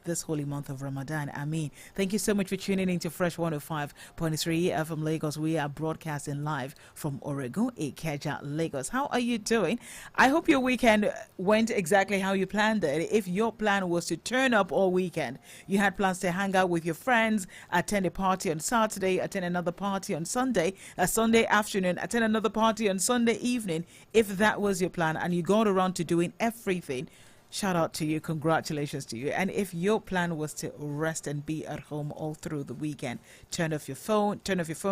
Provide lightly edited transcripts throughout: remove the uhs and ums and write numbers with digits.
this holy month of Ramadan. Ameen. Thank you so much for tuning in to Fresh 105.3 FM Lagos. We are broadcasting live from Oregon, Ikeja, Lagos. How are you doing? I hope your weekend went exactly how you planned it. If your plan was to turn up all weekend, you had plans to hang out with your friends, attend a party on Saturday, attend another party on Sunday, a Sunday afternoon, attend another party on Sunday evening. If that was your plan and you got around to doing everything, shout out to you, congratulations to you. And if your plan was to rest and be at home all through the weekend, turn off your phone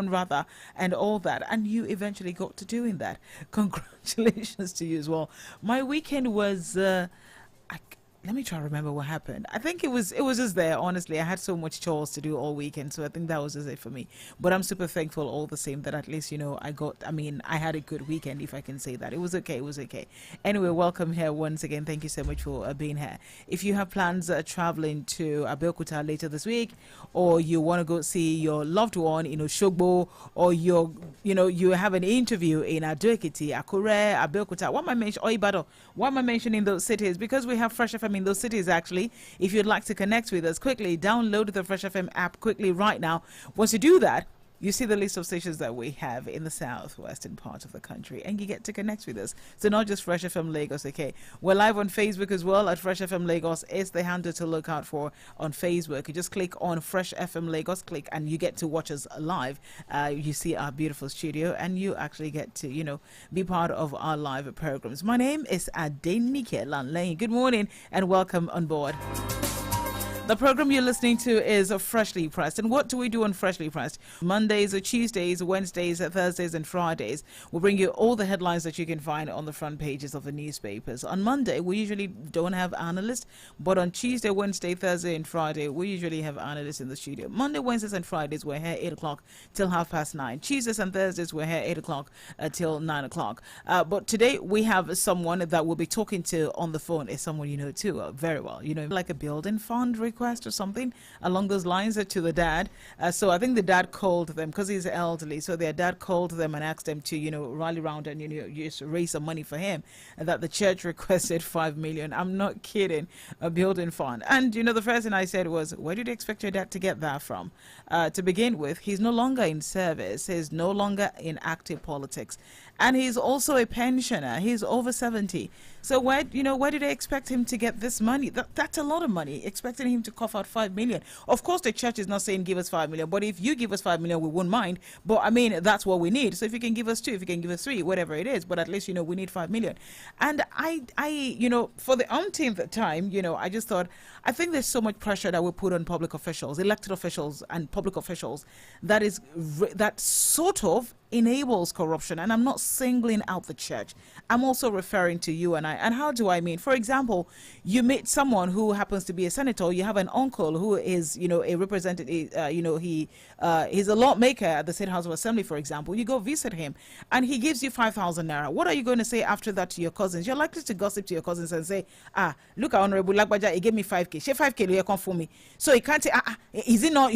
rather, and all that, and you eventually got to doing that, congratulations to you as well. My weekend was let me try to remember what happened. I think it was just there, honestly. I had so much chores to do all weekend, so I think that was just it for me. But I'm super thankful all the same that at least, I had a good weekend, if I can say that. It was okay. Anyway, welcome here once again. Thank you so much for being here. If you have plans traveling to Abeokuta later this week, or you want to go see your loved one in Oshogbo, or you have an interview in Ado-Ekiti, Akure, Abeokuta, why am I mentioning those cities? Because we have Fresh FM in those cities, actually. If you'd like to connect with us, quickly download the Fresh FM app quickly right now. Once you do that, you see the list of stations that we have in the southwestern part of the country, and you get to connect with us. So not just Fresh FM Lagos, okay? We're live on Facebook as well at Fresh FM Lagos. It's the handle to look out for on Facebook. You just click on Fresh FM Lagos, and you get to watch us live. You see our beautiful studio, and you actually get to, be part of our live programs. My name is Adenike Lanley. Good morning and welcome on board. The program you're listening to is Freshly Pressed. And what do we do on Freshly Pressed? Mondays, Tuesdays, Wednesdays, Thursdays, and Fridays. We'll bring you all the headlines that you can find on the front pages of the newspapers. On Monday, we usually don't have analysts, but on Tuesday, Wednesday, Thursday, and Friday, we usually have analysts in the studio. Monday, Wednesdays, and Fridays, we're here 8 o'clock till 9:30. Tuesdays and Thursdays, we're here 8 o'clock till 9 o'clock. But today, we have someone that we'll be talking to on the phone. Is someone you know too, very well. Like a building fund request or something along those lines to the dad. So I think the dad called them because he's elderly. So their dad called them and asked them to, rally around and, just raise some money for him. And that the church requested 5 million. I'm not kidding. A building fund. And, the first thing I said was, where did you expect your dad to get that from? To begin with, he's no longer in service. He's no longer in active politics. And he's also a pensioner. He's over 70. So where did they expect him to get this money? That's a lot of money, expecting him to cough out 5 million. Of course, the church is not saying give us 5 million, but if you give us 5 million, we won't mind. But that's what we need. So if you can give us 2, if you can give us 3, whatever it is, but at least, we need 5 million. And I for the umpteenth time, I just thought, I think there's so much pressure that we put on public officials, elected officials and public officials that sort of enables corruption. And I'm not singling out the church. I'm also referring to you and I. And how do I mean? For example, you meet someone who happens to be a senator. You have an uncle who is, a representative. He's a lawmaker at the State House of Assembly, for example. You go visit him, and he gives you 5,000 naira. What are you going to say after that to your cousins? You're likely to gossip to your cousins and say, look, Honorable Lagbaja, he gave me 5K. She 5K, you come for me. So he can't say, is it not?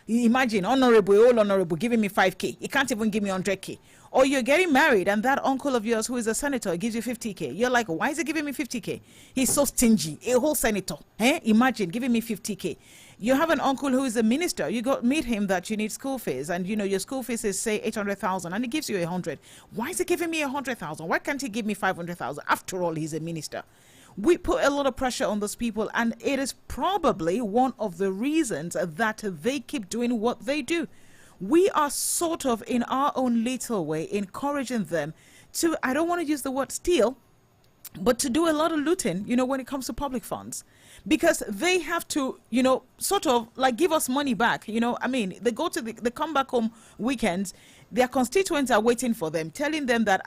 Imagine honorable giving me 5K. He can't even give me 100K. Or you're getting married and that uncle of yours who is a senator gives you 50K. You're like, why is he giving me 50K? He's so stingy. A whole senator. Imagine giving me 50K. You have an uncle who is a minister. You go meet him that you need school fees, and your school fees is say 800,000, and he gives you 100. Why is he giving me 100,000? Why can't he give me 500,000? After all, he's a minister. We put a lot of pressure on those people, and it is probably one of the reasons that they keep doing what they do. We are sort of, in our own little way, encouraging them to, I don't want to use the word steal, but to do a lot of looting, when it comes to public funds. Because they have to, sort of like give us money back. They go to they come back home weekends. Their constituents are waiting for them, telling them that,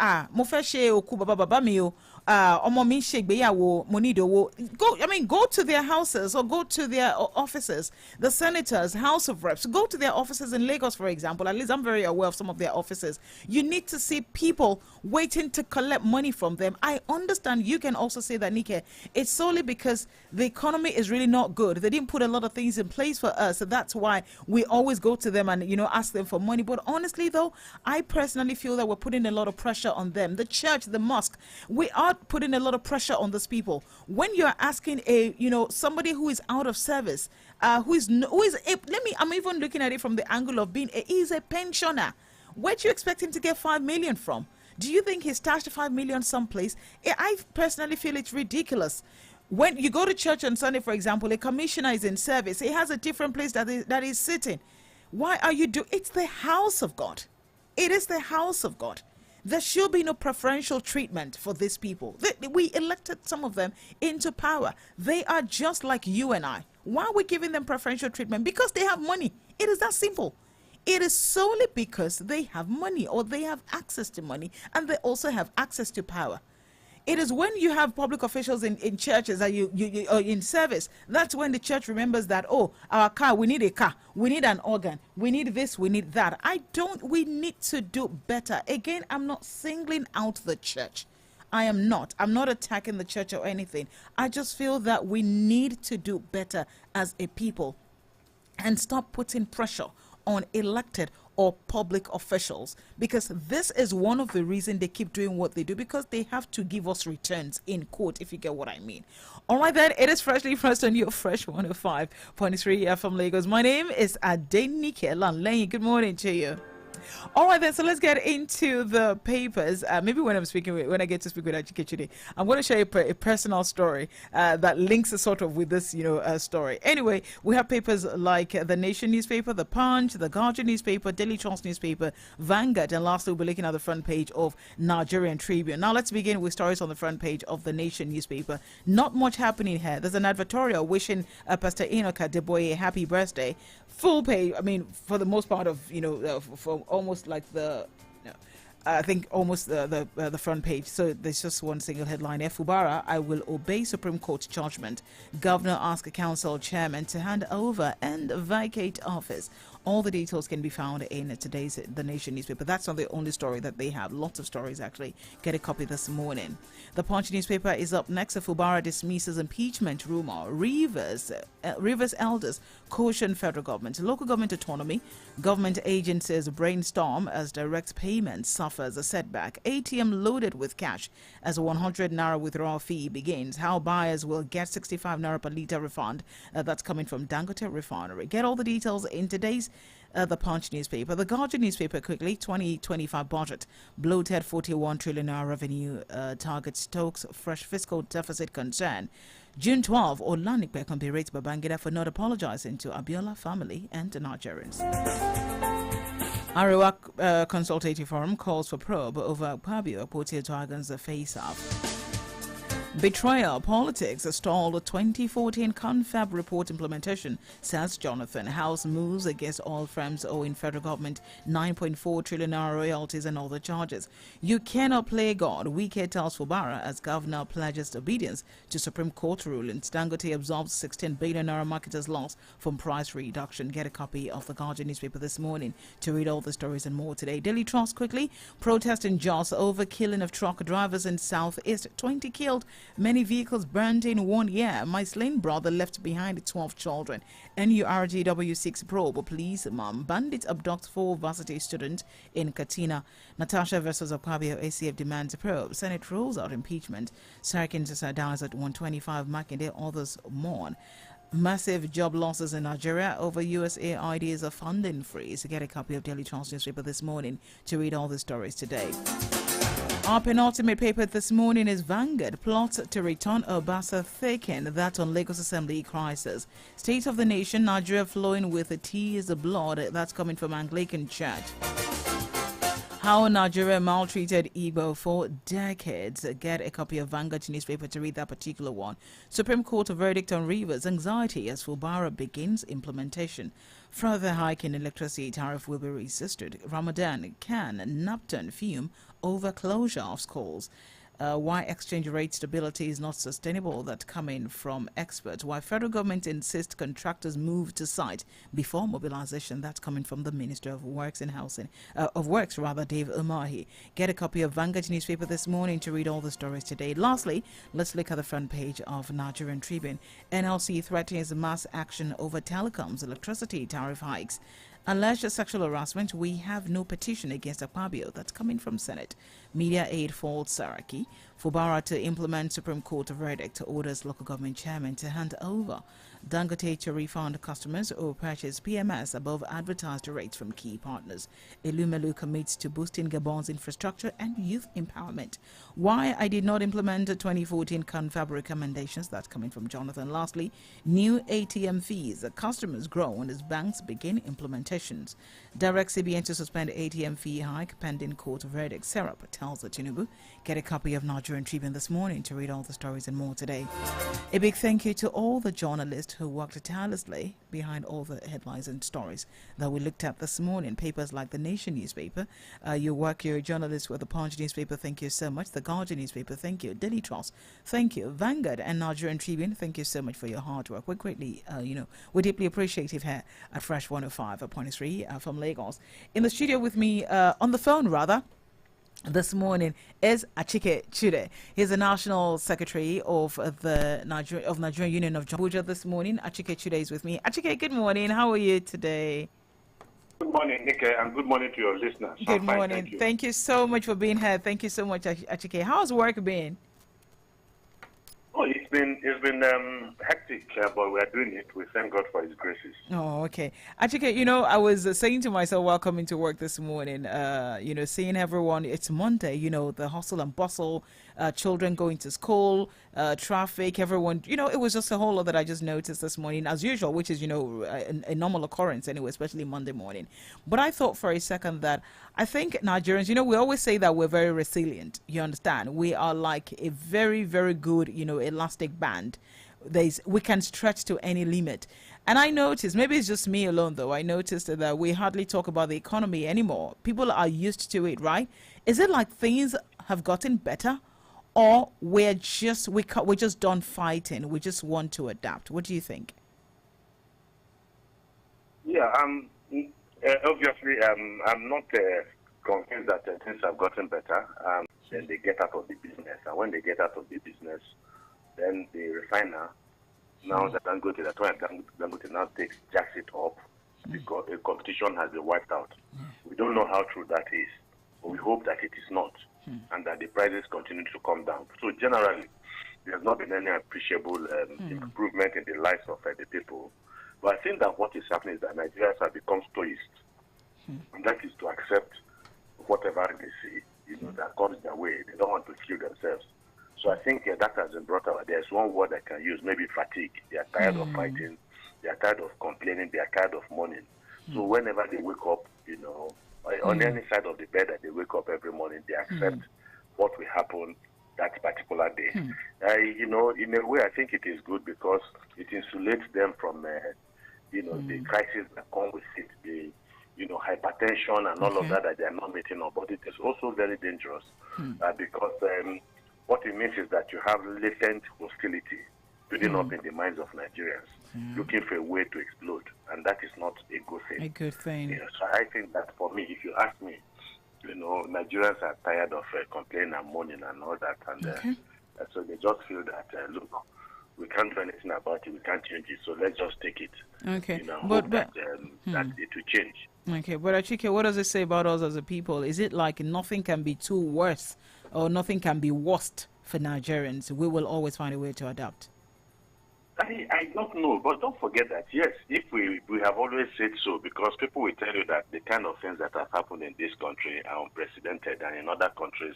go to their houses or go to their offices. The senators, House of Reps, go to their offices in Lagos, for example. At least I'm very aware of some of their offices. You need to see people waiting to collect money from them. I understand you can also say that, Nike, it's solely because the economy is really not good. They didn't put a lot of things in place for us. So that's why we always go to them and, ask them for money. But honestly, though, I personally feel that we're putting a lot of pressure on them. The church, the mosque, we are putting a lot of pressure on those people. When you're asking somebody who is out of service, I'm even looking at it from the angle of he's a pensioner. Where do you expect him to get 5 million from? Do you think he's stashed 5 million someplace? I personally feel it's ridiculous. When you go to church on Sunday, for example, a commissioner is in service. He has a different place that is sitting. Why are you it's the house of God. It is the house of God. There should be no preferential treatment for these people. We elected some of them into power. They are just like you and I. Why are we giving them preferential treatment? Because they have money. It is that simple. It is solely because they have money, or they have access to money, and they also have access to power. It is when you have public officials in churches that you are in service, that's when the church remembers that, our car, we need a car, we need an organ, we need this, we need that. We need to do better. Again, I'm not singling out the church. I'm not attacking the church or anything. I just feel that we need to do better as a people and stop putting pressure on elected or public officials, because this is one of the reasons they keep doing what they do, because they have to give us returns in court, if you get what I mean. All right, then, it is Freshly Pressed on your Fresh 105.3 FM Lagos. My name is Adenike Lanley. Good morning to you. All right, then, so let's get into the papers. Maybe when I get to speak with Ajike today, I'm going to share a personal story that links sort of with this, story. Anyway, we have papers like the Nation newspaper, the Punch, the Guardian newspaper, Daily Trust newspaper, Vanguard, and lastly, we'll be looking at the front page of Nigerian Tribune. Now, let's begin with stories on the front page of the Nation newspaper. Not much happening here. There's an advertorial wishing Pastor Enoch Adeboye a happy birthday. Full page, for the most part of, for almost like I think almost the front page. So there's just one single headline. Fubara, I will obey Supreme Court judgment. Governor asks council chairman to hand over and vacate office. All the details can be found in today's The Nation newspaper. That's not the only story that they have. Lots of stories, actually. Get a copy this morning. The Punch newspaper is up next. Fubara dismisses impeachment rumor. Rivers elders caution federal government. Local government autonomy. Government agencies brainstorm as direct payment suffers a setback. ATM loaded with cash as a 100 naira withdrawal fee begins. How buyers will get 65 naira per litre refund. That's coming from Dangote Refinery. Get all the details in today's the Punch newspaper. The Guardian newspaper quickly. 2025 budget. Bloated 41 trillion naira revenue target stokes fresh fiscal deficit concern. June 12, Olanipẹ can be rated by Babangida for not apologizing to Abiola family and the Nigerians. Arewa Consultative Forum calls for probe over Akpabio Akpoti Dragon's face-off. Betrayal politics stalled 2014 Confab report implementation, says Jonathan. House moves against oil firms owing federal government 9.4 trillion naira royalties and other charges. You cannot play God, Wike tells Fubara as governor pledges obedience to Supreme Court rulings. Dangote absorbs 16 billion naira marketers' loss from price reduction. Get a copy of the Guardian newspaper this morning to read all the stories and more today. Daily Trust quickly. Protest in Jos over killing of truck drivers in Southeast. 20 killed. Many vehicles burned in 1 year. My slain brother left behind 12 children. NURGW6 probe. Police mom. Bandits abduct 4 varsity students in Katina. Natasha versus Akpabio. ACF demands a probe. Senate rules out impeachment. Sarkins dies at 125. Makinde. Others mourn. Massive job losses in Nigeria over USAID's funding freeze. Get a copy of Daily Trust newspaper this morning to read all the stories today. Our penultimate paper this morning is Vanguard. Plots to return Obasa thicken. That on Lagos Assembly crisis. State of the nation, Nigeria flowing with tears of blood. That's coming from Anglican Church. How Nigeria maltreated Igbo for decades. Get a copy of Vanguard newspaper to read that particular one. Supreme Court verdict on Rivers. Anxiety as Fubara begins implementation. Further hike in electricity tariff will be resisted. Ramadan can Napton fume over closure of schools. Why exchange rate stability is not sustainable, that coming from experts. Why federal government insists contractors move to site before mobilization. That's coming from the Minister of Works and Housing, Dave Umahi. Get a copy of Vanguard newspaper this morning to read all the stories today. Lastly, let's look at the front page of Nigerian Tribune. NLC threatens mass action over telecoms, electricity tariff hikes. Alleged sexual harassment, we have no petition against Akpabio. That's coming from Senate. Media aid faults Saraki. Fubara to implement Supreme Court verdict orders local government chairman to hand over Dangote to refund customers who purchase PMS above advertised rates from key partners. Elumelu commits to boosting Gabon's infrastructure and youth empowerment. Why I did not implement the 2014 Confab recommendations, that's coming from Jonathan. Lastly, new ATM fees. Customers grow as banks begin implementations. Direct CBN to suspend ATM fee hike pending court verdict. Serap tells the Tinubu. Get a copy of Nigerian Tribune this morning to read all the stories and more today. A big thank you to all the journalists who worked tirelessly behind all the headlines and stories that we looked at this morning. Papers like the Nation newspaper, you're a journalist with the Punch newspaper, thank you so much. The Guardian newspaper, thank you. Daily Trust, thank you. Vanguard and Nigerian Tribune, thank you so much for your hard work. We're greatly, we're deeply appreciative here at Fresh 105.3 from Lagos. In the studio with me, on the phone rather, this morning is Achike Chude. He's the National Secretary of the Nigerian Union of Abuja this morning. Achike Chude is with me. Achike, good morning. How are you today? Good morning, Nick, and good morning to your listeners. Good morning. Thank you so much for being here. Thank you so much, Achike. How's work been? Oh, it's been hectic, but we are doing it. We thank God for His graces. Oh, okay. Achike, I was saying to myself while coming to work this morning, seeing everyone, it's Monday, the hustle and bustle, children going to school, traffic, everyone, it was just a whole lot that I just noticed this morning, as usual, which is, a normal occurrence anyway, especially Monday morning. But I thought for a second that I think Nigerians, we always say that we're very resilient. You understand? We are like a very, very good, elastic band. We can stretch to any limit. And I noticed, maybe it's just me alone though, I noticed that we hardly talk about the economy anymore. People are used to it, right? Is it like things have gotten better, or we're just done fighting? We just want to adapt. What do you think? Yeah, obviously, I'm not convinced that things have gotten better. Then they get out of the business, and when they get out of the business, then the refiner, now that Dangote, that's why Dangote now jacks it up, because the competition has been wiped out. We don't know how true that is, but we hope that it is not, and that the prices continue to come down. So generally, there's not been any appreciable improvement in the lives of the people. But I think that what is happening is that Nigerians have become stoists, and that is to accept whatever they see, that comes their way. They don't want to kill themselves. So I think that has been brought out. There's one word I can use, maybe fatigue. They are tired of fighting. They are tired of complaining. They are tired of mourning. So whenever they wake up, on any side of the bed that they wake up every morning, they accept what will happen that particular day. In a way, I think it is good because it insulates them from, the crisis that come with it, the hypertension and all of that they are not meeting up. But it is also very dangerous because what it means is that you have latent hostility building up in the minds of Nigerians, looking for a way to explode, and that is not a good thing. A good thing. So I think that for me, if you ask me, Nigerians are tired of complaining and moaning and all that, and so they just feel that look, we can't do anything about it, we can't change it, so let's just take it. Okay, but that it will change. Okay, but Achike, what does it say about us as a people? Is it like nothing can be too worse, or nothing can be worst for Nigerians? We will always find a way to adapt. I don't know, but don't forget that, yes, if we have always said so, because people will tell you that the kind of things that have happened in this country are unprecedented, and in other countries,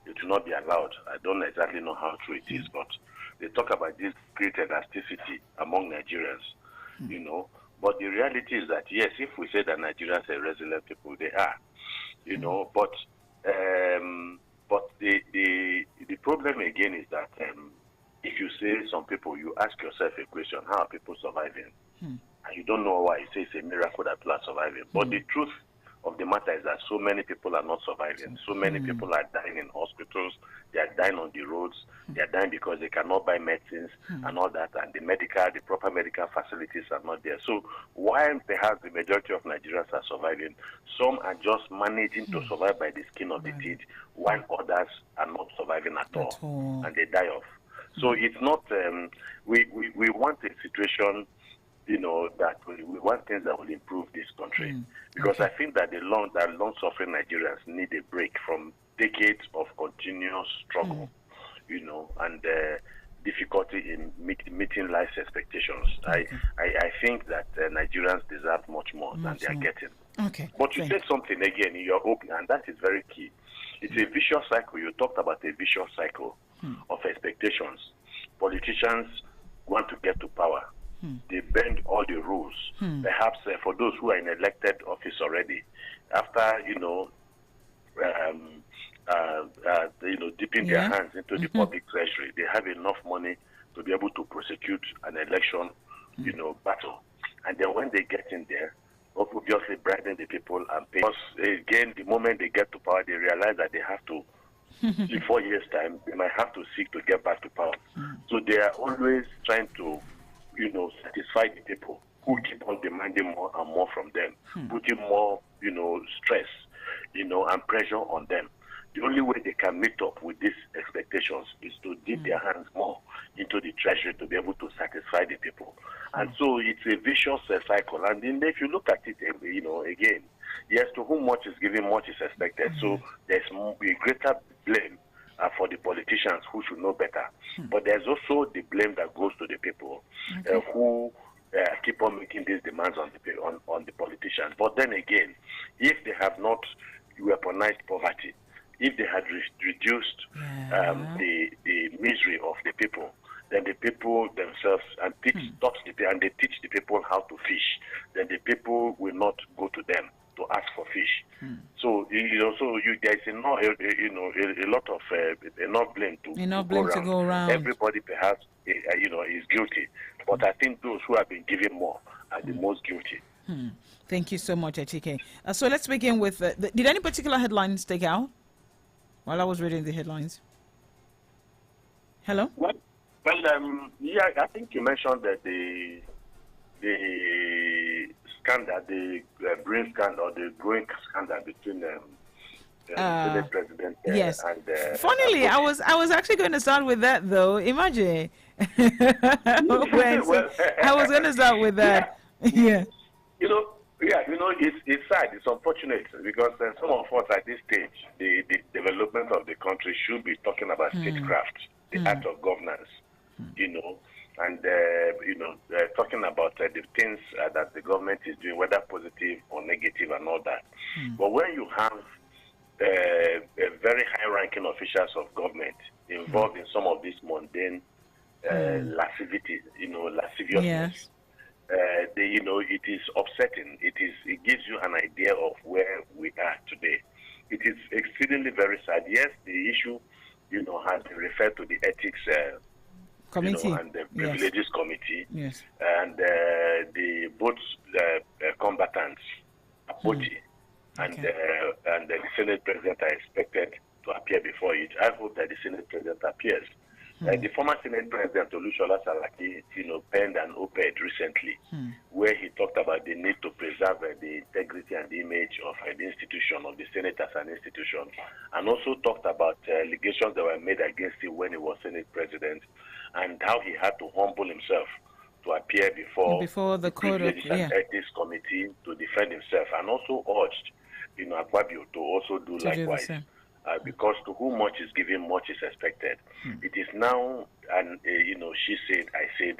it will not be allowed. I don't exactly know how true it is, but they talk about this great elasticity among Nigerians, But the reality is that, yes, if we say that Nigerians are resilient people, they are, but the problem again is that if you say some people, you ask yourself a question, how are people surviving? And you don't know why. You say it's a miracle that people are surviving. But the truth of the matter is that so many people are not surviving. So many people are dying in hospitals. They are dying on the roads. They are dying because they cannot buy medicines and all that. And the proper medical facilities are not there. So while perhaps the majority of Nigerians are surviving, some are just managing to survive by the skin of the teeth, while others are not surviving at all. And they die off. So it's not, we want a situation, that we want things that will improve this country. Because I think that the long-suffering Nigerians need a break from decades of continuous struggle, and difficulty in meeting life's expectations. I think that Nigerians deserve much more than they are getting. Okay. But you said something again in your opening, and that is very key. It's a vicious cycle. You talked about a vicious cycle of expectations. Politicians want to get to power. They bend all the rules. Perhaps for those who are in elected office already, after dipping their hands into the public treasury, they have enough money to be able to prosecute an election, battle. And then when they get in there, obviously bribing the people and pay. Because again, the moment they get to power, they realize that they have to, in 4 years' time, they might have to seek to get back to power. So they are always trying to, satisfy the people who keep on demanding more and more from them, putting more, stress, and pressure on them. The only way they can meet up with these expectations is to dip their hands more into the treasury to be able to satisfy the people. And so it's a vicious cycle. And then if you look at it, again, yes, to whom much is given, much is expected. So there's a greater blame for the politicians who should know better. But there's also the blame that goes to the people who keep on making these demands on the politicians. But then again, if they have not weaponized poverty, if they had reduced the misery of the people, then the people themselves and they teach the people how to fish, then the people will not go to them to ask for fish. So there's enough, a lot of enough blame to go around. Everybody perhaps is guilty, but I think those who have been given more are the most guilty. Thank you so much, Achike. So let's begin with did any particular headlines stick out while I was reading the headlines? Hello? Well, I think you mentioned that the scandal, the brewing scandal, the growing scandal between the president yes. and... Funnily, I was actually going to start with that, though. Imagine. I was going to start with that. Yeah. It's sad. It's unfortunate because some of us at this stage, the development of the country should be talking about statecraft, the art of governance, and talking about the things that the government is doing, whether positive or negative and all that. But when you have very high-ranking officials of government involved in some of these mundane lascivity, lasciviousness, yes. It is upsetting. It gives you an idea of where we are today. It is exceedingly very sad. Yes, the issue, has been referred to the ethics committee and the privileges committee. Yes. And the both combatants, Apoti and the Senate President are expected to appear before it. I hope that the Senate President appears. The former Senate President Olusola Salaki, penned an op-ed recently where he talked about the need to preserve the integrity and the image of the institution, of the Senate as an institution, and also talked about allegations that were made against him when he was Senate President, and how he had to humble himself to appear before the Code of Ethics Committee to defend himself, and also urged, Akpabio to also do likewise. Because to whom much is given, much is expected. It is now she said, I said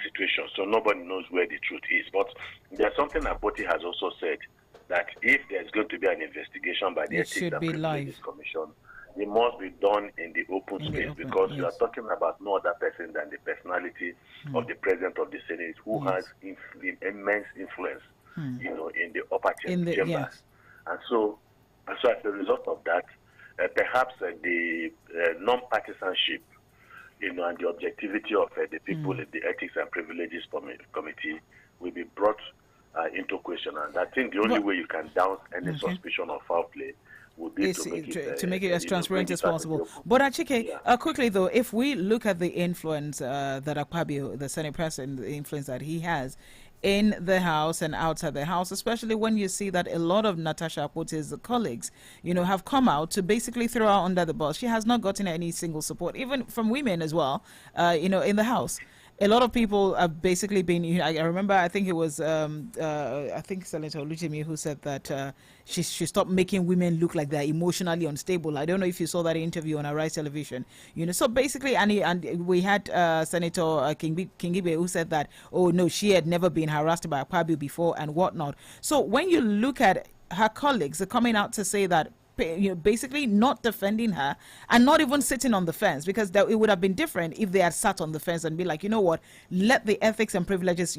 situation. So nobody knows where the truth is. But there's something Apoti has also said, that if there's going to be an investigation by the Ethics and Privileges Commission, it must be done in the open space, because you are talking about no other person than the personality of the President of the Senate, who has immense influence, in the upper chambers. Yes. And so as a result of that, perhaps the non-partisanship, and the objectivity of the people in the Ethics and Privileges Committee will be brought into question. And I think the only way you can douse any suspicion of foul play would be to make it as transparent as possible. But Achike, quickly though, if we look at the influence that Akpabio, the Senate President, the influence that he has in the House and outside the House, especially when you see that a lot of Natasha Akpoti's colleagues, have come out to basically throw her under the bus. She has not gotten any single support, even from women as well, in the House. a lot of people have basically been. I remember. I think it was. I think Senator Olujimi who said that she stopped making women look like they're emotionally unstable. I don't know if you saw that interview on Arise Television. So basically, and we had Senator Kingibe who said that, oh no, she had never been harassed by Akpabio before and whatnot. So when you look at her colleagues are coming out to say that, basically not defending her and not even sitting on the fence, because it would have been different if they had sat on the fence and be like, you know what, let the Ethics and Privileges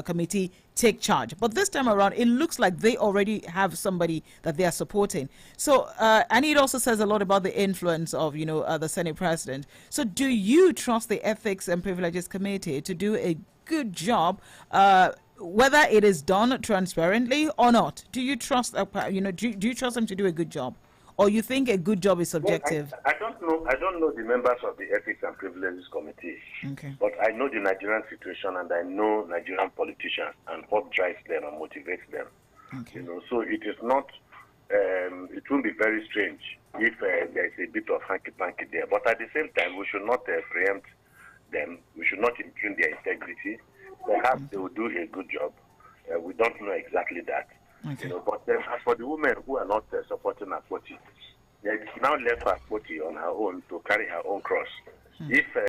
committee take charge. But this time around, it looks like they already have somebody that they are supporting. So and it also says a lot about the influence of the Senate president. So do you trust the Ethics and Privileges committee to do a good job, whether it is done transparently or not? Do you trust do you trust them to do a good job, or you think a good job is subjective? Well, I don't know the members of the Ethics and Privileges Committee. Okay. But I know the Nigerian situation, and I know Nigerian politicians and what drives them and motivates them. Okay. So it is not. It won't be very strange if there is a bit of hanky-panky there. But at the same time, we should not preempt them. We should not impugn their integrity. Perhaps they will do a good job. We don't know exactly that. Okay. But as for the women who are not supporting Akpoti, it's now left for Akpoti on her own to carry her own cross. If